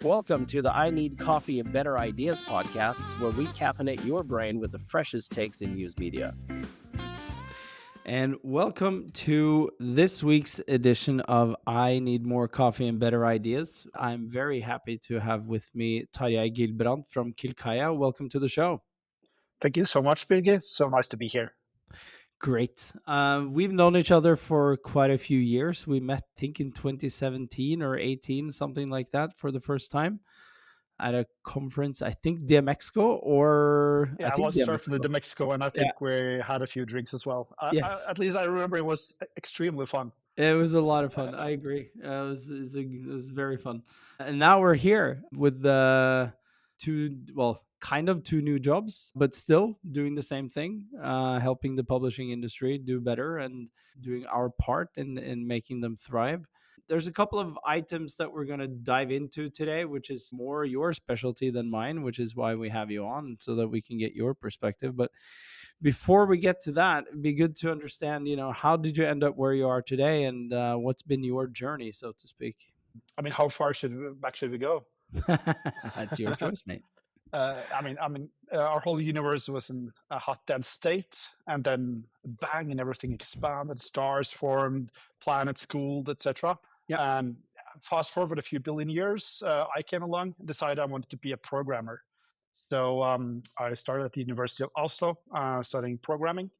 Welcome to the I Need Coffee and Better Ideas podcast, where we caffeinate your brain with the freshest takes in news media. And welcome to this week's edition of I Need More Coffee and Better Ideas. I'm very happy to have with me Tarjei Gilbrand from Kilkaya. Welcome to the show. Thank you so much, Birgit. So nice to be here. Great. We've known each other for quite a few years. We met, I think, in 2017 or 18, something like that, for the first time at a conference. I think DMEXCO or I Yeah, I think was surfing DMEXCO. the Mexico, and I Yeah. think we had a few drinks as well. Yes. At least I remember it was extremely fun. It was a lot of fun. I agree. It was very fun. And now we're here with the kind of two new jobs, but still doing the same thing, helping the publishing industry do better and doing our part in making them thrive. There's a couple of items that we're going to dive into today, which is more your specialty than mine, which is why we have you on so that we can get your perspective. But before we get to that, it'd be good to understand, how did you end up where you are today, and what's been your journey, so to speak. I mean, how far back should we go? That's your choice, mate. Our whole universe was in a hot, dense state, and then bang, and everything expanded. Stars formed, planets cooled, etc. Yeah. And fast forward a few billion years, I came along and decided I wanted to be a programmer. So I started at the University of Oslo studying programming.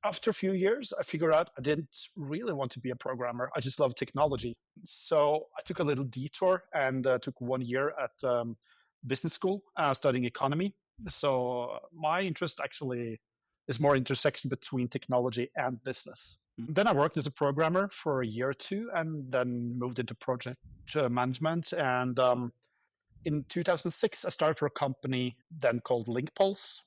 After a few years, I figured out I didn't really want to be a programmer. I just love technology. So I took a little detour and took 1 year at business school studying economy. So my interest actually is more intersection between technology and business. Then I worked as a programmer for a year or two and then moved into project management. And in 2006, I started for a company then called LinkPulse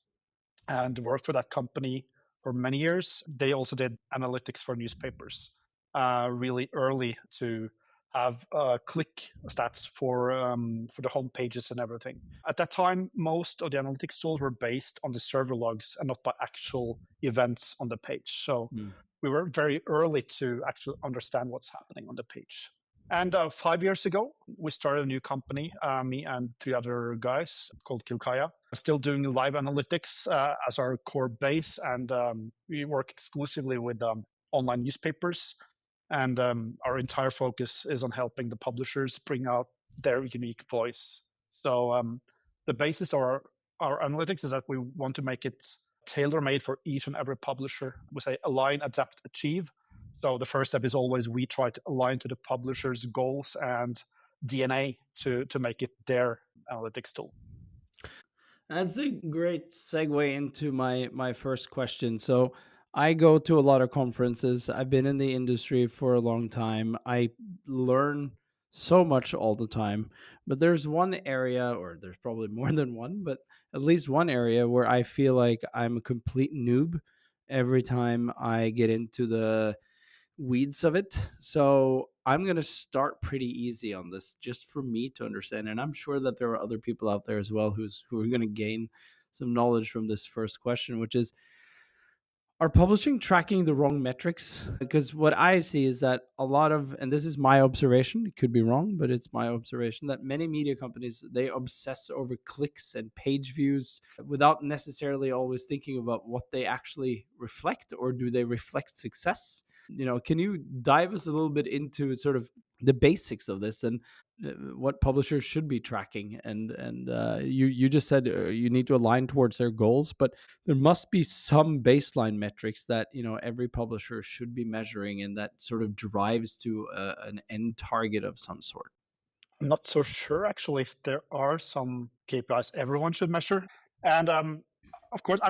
and worked for that company for many years. They also did analytics for newspapers, really early to have click stats for the home pages and everything. At that time, most of the analytics tools were based on the server logs and not by actual events on the page. So we were very early to actually understand what's happening on the page. And 5 years ago, we started a new company, me and three other guys called Kilkaya, still doing live analytics as our core base. And we work exclusively with online newspapers. And our entire focus is on helping the publishers bring out their unique voice. So the basis of our analytics is that we want to make it tailor-made for each and every publisher. We say align, adapt, achieve. So the first step is always we try to align to the publisher's goals and DNA to make it their analytics tool. That's a great segue into my first question. So I go to a lot of conferences. I've been in the industry for a long time. I learn so much all the time. But there's one area, or there's probably more than one, but at least one area where I feel like I'm a complete noob every time I get into the weeds of it. So I'm going to start pretty easy on this just for me to understand. And I'm sure that there are other people out there as well who are going to gain some knowledge from this first question, which is, are publishing tracking the wrong metrics? Because what I see is that a lot of, and this is my observation, it could be wrong, but it's my observation that many media companies, they obsess over clicks and page views without necessarily always thinking about what they actually reflect, or do they reflect success? Can you dive us a little bit into sort of the basics of this and what publishers should be tracking? And you just said you need to align towards their goals, but there must be some baseline metrics that every publisher should be measuring, and that sort of drives to an end target of some sort. I'm not so sure actually if there are some KPIs everyone should measure. And of course,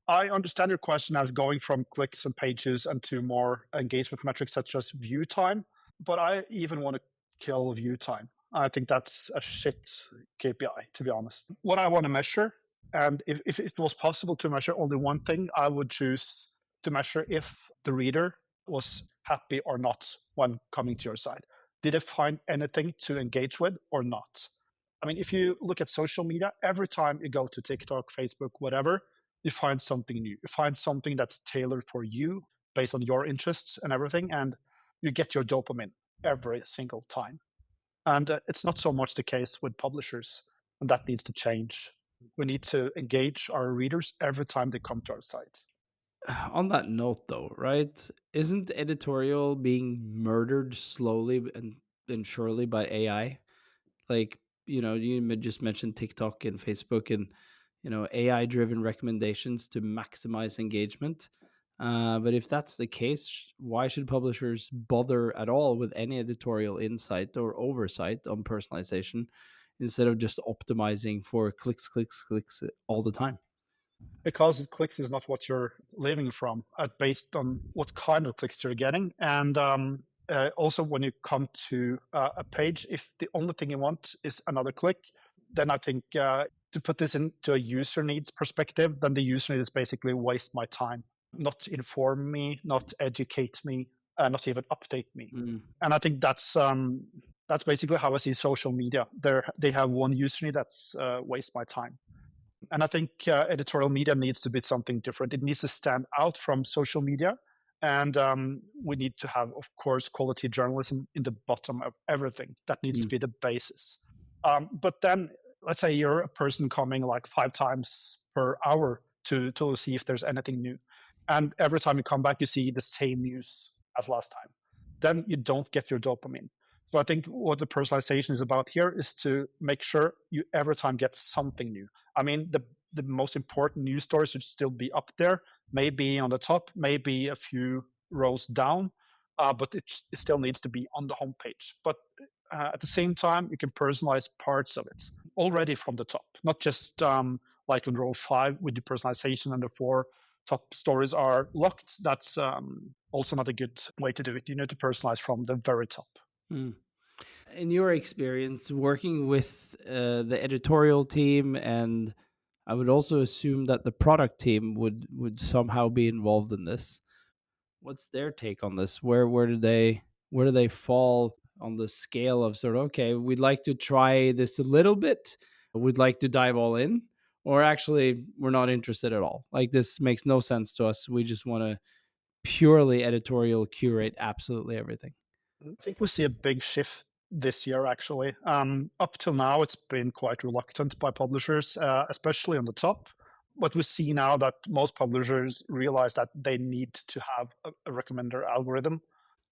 I understand your question as going from clicks and pages and to more engagement metrics such as view time. But I even want to kill view time. I think that's a shit KPI, to be honest. What I want to measure, and if it was possible to measure only one thing, I would choose to measure if the reader was happy or not when coming to your site. Did they find anything to engage with or not? I mean, if you look at social media, every time you go to TikTok, Facebook, whatever, you find something new. You find something that's tailored for you based on your interests and everything, and you get your dopamine every single time. And it's not so much the case with publishers, and that needs to change. We need to engage our readers every time they come to our site. On that note, though, right? Isn't editorial being murdered slowly and surely by AI? Like, just mentioned TikTok and Facebook and, AI driven recommendations to maximize engagement. But if that's the case, why should publishers bother at all with any editorial insight or oversight on personalization instead of just optimizing for clicks, clicks, clicks all the time? Because clicks is not what you're living from, based on what kind of clicks you're getting. And also, when you come to a page, if the only thing you want is another click, then I think to put this into a user needs perspective, then the user needs basically waste my time, not inform me, not educate me, not even update me. Mm, And I think that's basically how I see social media. They have one user need that's waste my time. And I think editorial media needs to be something different. It needs to stand out from social media. And we need to have, of course, quality journalism in the bottom of everything. That needs to mm, be the basis. But then, let's say you're a person coming like 5 times per hour to see if there's anything new. And every time you come back, you see the same news as last time. Then you don't get your dopamine. So I think what the personalization is about here is to make sure you every time get something new. I mean, the most important news stories should still be up there, maybe on the top, maybe a few rows down, but it still needs to be on the homepage. But at the same time, you can personalize parts of it already from the top, not just like on row 5 with the personalization and the 4 top stories are locked. That's also not a good way to do it. You need to personalize from the very top. mm. In your experience working with the editorial team, and I would also assume that the product team would somehow be involved in this. What's their take on this? Where do they fall on the scale of sort of, okay, we'd like to try this a little bit, we'd like to dive all in, or actually we're not interested at all. Like this makes no sense to us. We just want to purely editorial curate absolutely everything. I think we see a big shift this year, actually. Up till now, it's been quite reluctant by publishers, especially on the top. But we see now that most publishers realize that they need to have a recommender algorithm.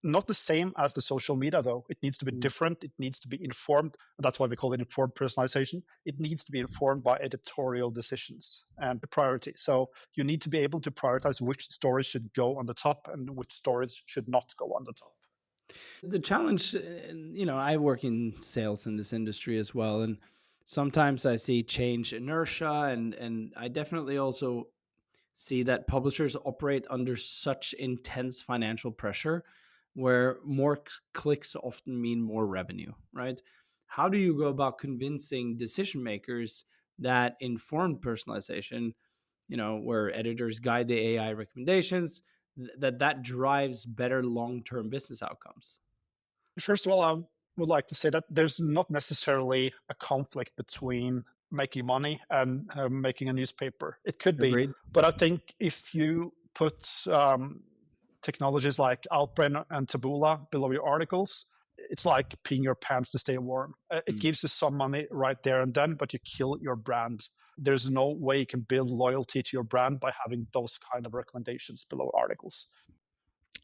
Not the same as the social media, though. It needs to be Mm. different. It needs to be informed. That's why we call it informed personalization. It needs to be informed by editorial decisions and the priority. So you need to be able to prioritize which stories should go on the top and which stories should not go on the top. The challenge, I work in sales in this industry as well, and sometimes I see change inertia, and I definitely also see that publishers operate under such intense financial pressure where more clicks often mean more revenue, right? How do you go about convincing decision makers that informed personalization, where editors guide the AI recommendations, that drives better long-term business outcomes? First of all, I would like to say that there's not necessarily a conflict between making money and making a newspaper. It could be, Agreed. but I think if you put technologies like Outbrain and Taboola below your articles, it's like peeing your pants to stay warm. It Mm. gives you some money right there and then, but you kill your brand. There's no way you can build loyalty to your brand by having those kind of recommendations below articles.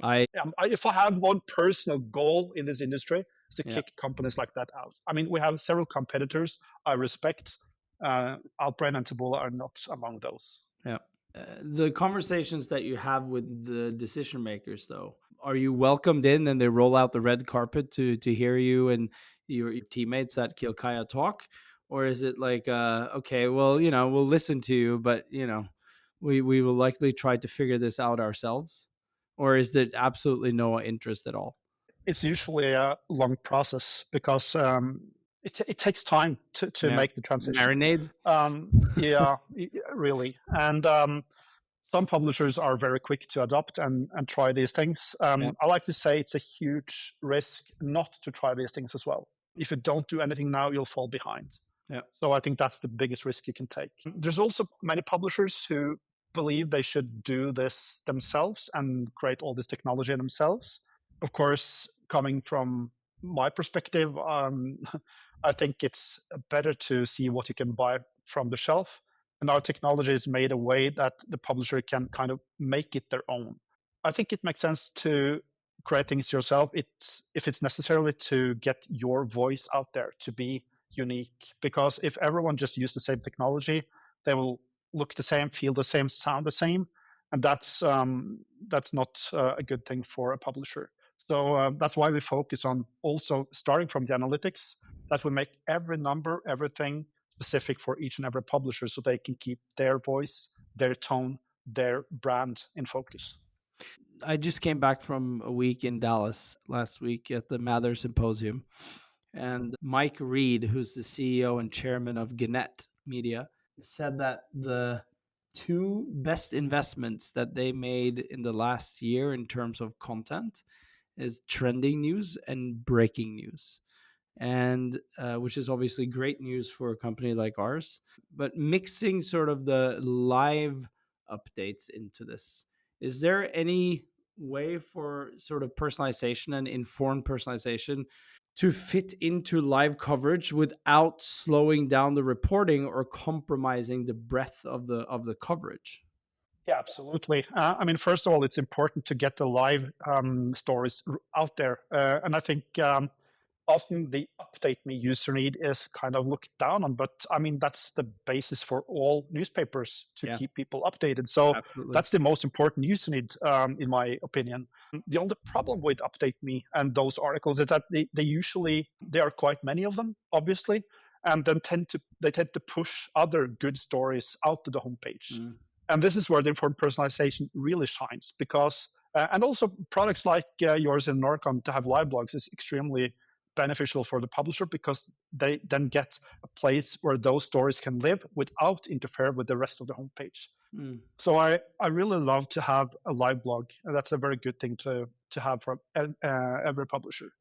I If I have one personal goal in this industry, is to Yeah. kick companies like that out. I mean, we have several competitors I respect. Outbrain and Taboola are not among those. Yeah. The conversations that you have with the decision makers, though, are you welcomed in and they roll out the red carpet to hear you and your teammates at Kilkaya talk, or is it like, okay, well, we'll listen to you, but we will likely try to figure this out ourselves, or is there absolutely no interest at all? It's usually a long process because it takes time to Yeah, make the transition. marinade. Yeah, really. And some publishers are very quick to adopt and try these things. Yeah, I like to say it's a huge risk not to try these things as well. If you don't do anything now, you'll fall behind. yeah. So I think that's the biggest risk you can take. There's also many publishers who believe they should do this themselves and create all this technology themselves. Of course, coming from my perspective, I think it's better to see what you can buy from the shelf. And our technology is made a way that the publisher can kind of make it their own. I think it makes sense to create things yourself. It's if it's necessarily to get your voice out there to be unique. Because if everyone just use the same technology, they will look the same, feel the same, sound the same, and that's not a good thing for a publisher. So that's why we focus on also starting from the analytics, that we make every number, everything specific for each and every publisher so they can keep their voice, their tone, their brand in focus. I just came back from a week in Dallas last week at the Mather Symposium. And Mike Reed, who's the CEO and chairman of Gannett Media, said that the two best investments that they made in the last year in terms of content is trending news and breaking news, and which is obviously great news for a company like ours. But mixing sort of the live updates into this, is there any way for sort of personalization and informed personalization to fit into live coverage without slowing down the reporting or compromising the breadth of the coverage? Yeah, absolutely. I mean, first of all, it's important to get the live stories out there, and I think often the update me user need is kind of looked down on, but I mean that's the basis for all newspapers to Yeah, keep people updated. So absolutely. that's the most important user need, in my opinion. The only problem with update me and those articles is that they usually there are quite many of them, obviously, and then tend to push other good stories out to the homepage. Mm, And this is where the informed personalization really shines because, and also products like yours in Norkon to have live blogs is extremely beneficial for the publisher because they then get a place where those stories can live without interfere with the rest of the homepage. mm, So I really love to have a live blog, and that's a very good thing to have from every publisher.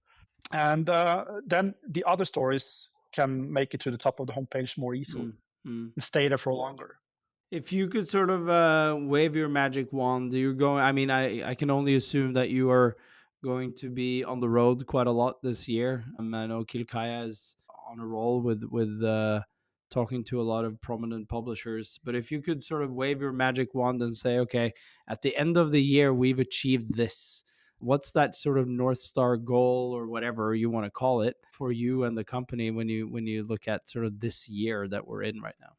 And then the other stories can make it to the top of the homepage more easily mm, mm. and stay there for longer. If you could sort of wave your magic wand, you're going. I mean, I can only assume that you are going to be on the road quite a lot this year. I know Kilkaya is on a roll with talking to a lot of prominent publishers. But if you could sort of wave your magic wand and say, okay, at the end of the year, we've achieved this. What's that sort of North Star goal or whatever you want to call it for you and the company when you look at sort of this year that we're in right now?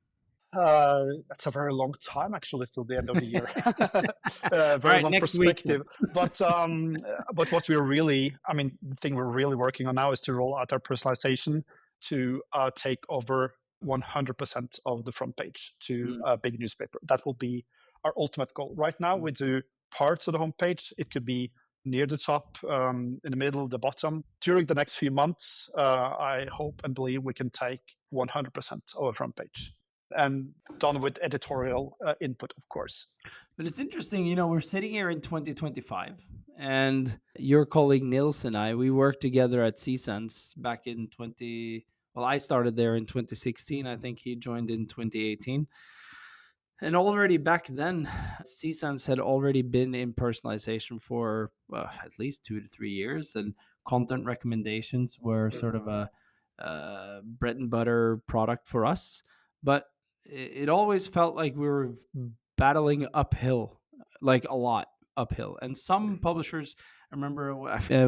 That's a very long time, actually, till the end of the year. All Very right, long next week. perspective. But what we're really, I mean, the thing we're really working on now is to roll out our personalization to take over 100% of the front page to Mm, a big newspaper. That will be our ultimate goal. Right now, mm. we do parts of the homepage. It could be near the top, in the middle, the bottom. During the next few months, I hope and believe we can take 100% of our front page and done with editorial input, of course. But it's interesting, we're sitting here in 2025, and your colleague Nils and I, we worked together at CSense back in 20. Well, I started there in 2016. I think he joined in 2018. And already back then, CSense had already been in personalization for at least 2 to 3 years, and content recommendations were sort of a bread and butter product for us. But it always felt like we were battling uphill, like a lot uphill. And some publishers, I remember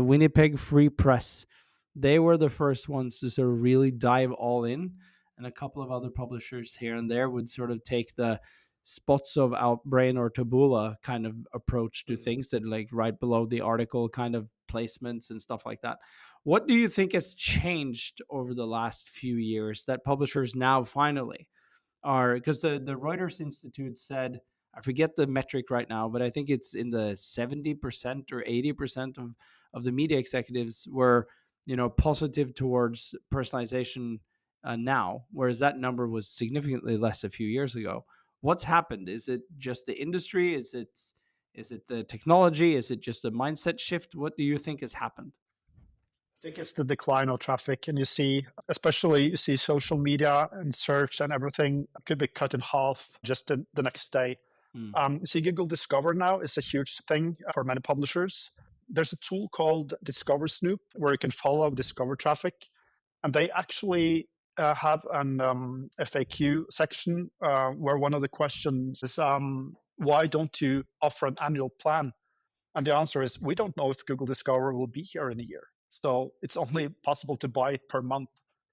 Winnipeg Free Press, they were the first ones to sort of really dive all in. And a couple of other publishers here and there would sort of take the spots of Outbrain or Taboola kind of approach to things that like right below the article kind of placements and stuff like that. What do you think has changed over the last few years that publishers now finally are, because the Reuters Institute said, I forget the metric right now, but I think it's in the 70% or 80% of the media executives were, positive towards personalization now, whereas that number was significantly less a few years ago. What's happened? Is it just the industry? Is it the technology? Is it just a mindset shift? What do you think has happened? I think it's the decline of traffic, and you see, especially you see social media and search and everything could be cut in half just the next day. Mm, You see, Google Discover now is a huge thing for many publishers. there's a tool called Discover Snoop where you can follow Discover traffic, and they actually have an FAQ section where one of the questions is, why don't you offer an annual plan? And the answer is, we don't know if Google Discover will be here in a year. So it's only possible to buy it per month.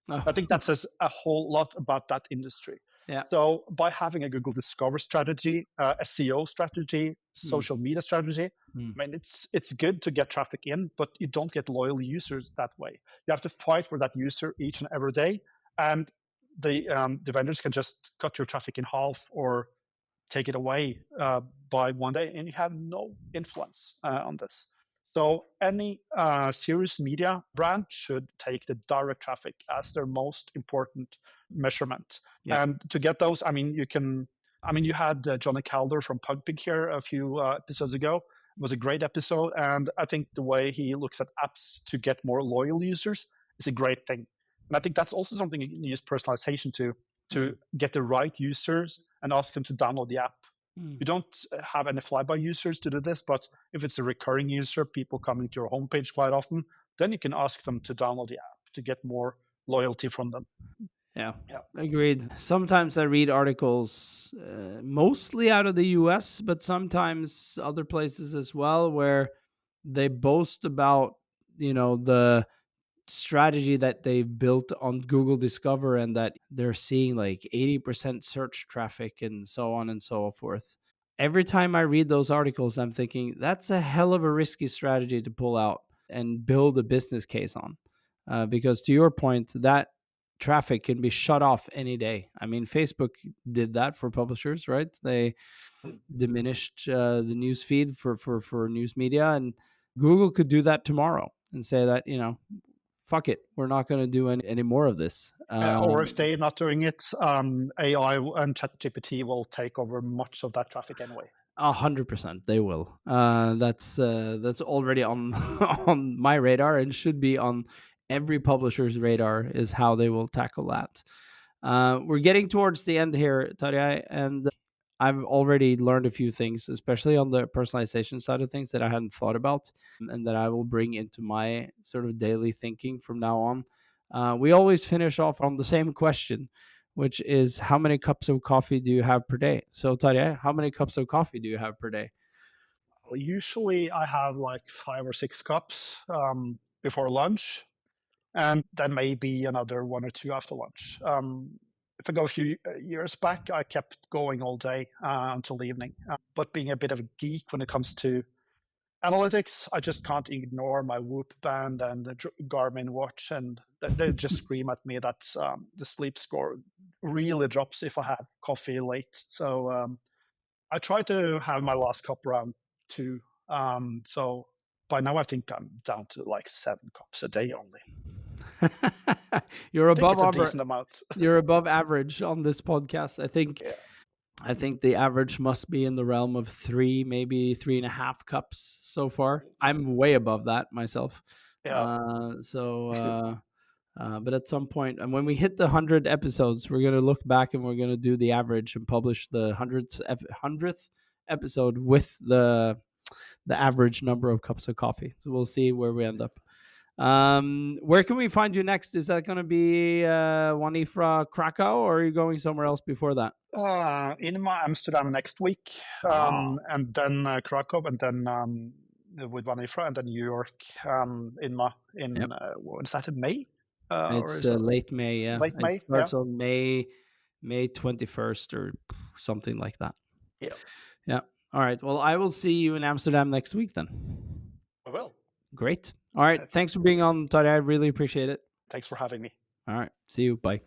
I think Oh, that says a whole lot about that industry. yeah. So by having a Google Discover strategy, SEO strategy, Hmm. social media strategy, Hmm. I mean, it's good to get traffic in, but you don't get loyal users that way. You have to fight for that user each and every day, and the vendors can just cut your traffic in half or take it away by one day, and you have no influence on this. So any serious media brand should take the direct traffic as their most important measurement. Yeah. And to get those, I mean, you can. I mean, you had Johnny Calder from PugPig here a few episodes ago. It was a great episode, and I think the way he looks at apps to get more loyal users is a great thing. And I think that's also something you can use personalization Hmm. to get the right users and ask them to download the app. Hmm. You don't have any flyby users to do this, but if it's a recurring user, people coming to your homepage quite often, then you can ask them to download the app to get more loyalty from them. Yeah, Yeah. agreed. Sometimes I read articles, mostly out of the US, but sometimes other places as well, where they boast about, the strategy that they've built on Google Discover and that they're seeing like 80% search traffic and so on and so forth. Every time I read those articles, I'm thinking that's a hell of a risky strategy to pull out and build a business case on. Because to your point, that traffic can be shut off any day. I mean, Facebook did that for publishers, right? They diminished the news feed for news media, and Google could do that tomorrow and say that, fuck it, we're not going to do any more of this. Or if they're not doing it, AI and ChatGPT will take over much of that traffic anyway. 100% they will. That's already on on my radar and should be on every publisher's radar, is how they will tackle that. We're getting towards the end here, Tarjei, and I've already learned a few things, especially on the personalization side of things, that I hadn't thought about, and that I will bring into my sort of daily thinking from now on. We always finish off on the same question, which is, how many cups of coffee do you have per day? So, Tarjei, how many cups of coffee do you have per day? Well, usually I have like 5 or 6 cups before lunch, and then maybe another one or two after lunch. If I go a few years back, I kept going all day until the evening. But being a bit of a geek when it comes to analytics, I just can't ignore my Whoop band and the Garmin watch, and they just scream at me that the sleep score really drops if I have coffee late. So I try to have my last cup around 2. So by now I think I'm down to like 7 cups a day only. you're I think above it's a average. decent amount. You're above average on this podcast. I think Yeah, I think the average must be in the realm of three, maybe 3.5 cups so far. I'm way above that myself. yeah. But at some point, and when we hit the 100 episodes, we're gonna look back and we're gonna do the average and publish the hundredth episode with the average number of cups of coffee. So we'll see where we end up. Where can we find you next? Is that going to be Wanifra Krakow, or are you going somewhere else before that? In my Amsterdam next week, Oh, and then Krakow, and then with Vanifra, and then New York yep. in what is that in May, or It's is it late May. Yeah, late it May? Yeah, starts on May 21st or something like that. yeah. Yeah. All right. Well, I will see you in Amsterdam next week then. Well, Great. All right. uh, Thanks for being on, Toddy. I really appreciate it. thanks for having me. All right. See you. Bye.